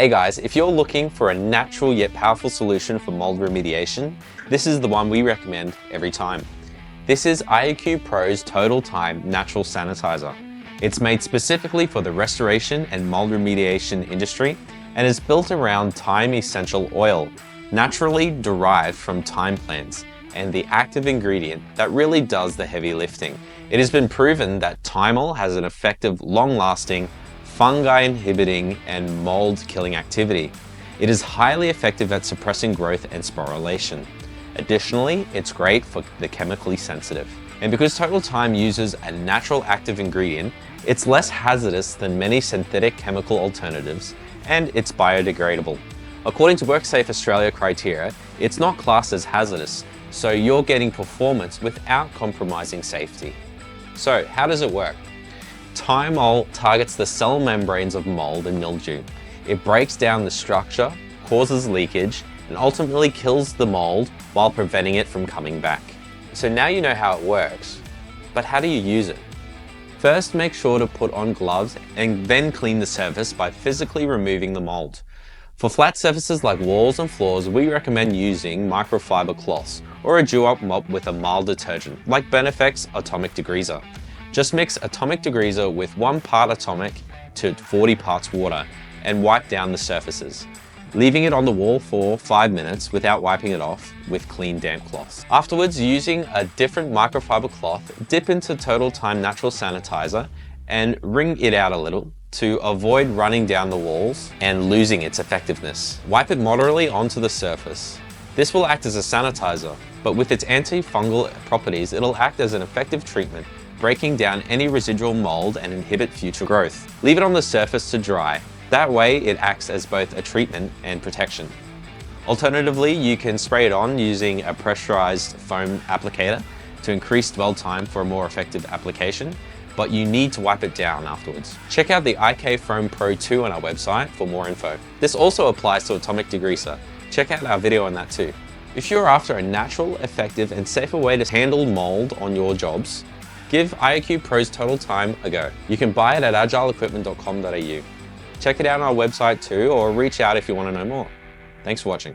Hey guys, if you're looking for a natural yet powerful solution for mold remediation, this is the one we recommend every time. This is IAQ Pro's Total Thyme Natural Sanitizer. It's made specifically for the restoration and mold remediation industry and is built around Thyme Essential Oil, naturally derived from thyme plants, and the active ingredient that really does the heavy lifting. It has been proven that thymol has an effective, long-lasting, fungi-inhibiting and mold-killing activity. It is highly effective at suppressing growth and sporulation. Additionally, it's great for the chemically sensitive. And because Total Thyme uses a natural active ingredient, it's less hazardous than many synthetic chemical alternatives, and it's biodegradable. According to WorkSafe Australia criteria, it's not classed as hazardous, so you're getting performance without compromising safety. So, how does it work? Thymol targets the cell membranes of mold and mildew. It breaks down the structure, causes leakage, and ultimately kills the mold while preventing it from coming back. So now you know how it works, but how do you use it? First, make sure to put on gloves and then clean the surface by physically removing the mold. For flat surfaces like walls and floors, we recommend using Microfibre Cloths or a Duop Mop with a mild detergent like Benefec's Atomic Degreaser. Just mix Atomic Degreaser with 1 part atomic to 40 parts water and wipe down the surfaces, leaving it on the wall for 5 minutes without wiping it off with clean damp cloths. Afterwards, using a different microfiber cloth, dip into Total Thyme Natural Sanitizer and wring it out a little to avoid running down the walls and losing its effectiveness. Wipe it moderately onto the surface. This will act as a sanitizer, but with its antifungal properties, it'll act as an effective treatment, breaking down any residual mold and inhibit future growth. Leave it on the surface to dry. That way it acts as both a treatment and protection. Alternatively, you can spray it on using a pressurized foam applicator to increase dwell time for a more effective application, but you need to wipe it down afterwards. Check out the IAQ Foam Pro 2 on our website for more info. This also applies to Atomic Degreaser. Check out our video on that too. If you're after a natural, effective and safer way to handle mold on your jobs, give IAQ Pro's Total Thyme a go. You can buy it at agileequipment.com.au. Check it out on our website too, or reach out if you want to know more. Thanks for watching.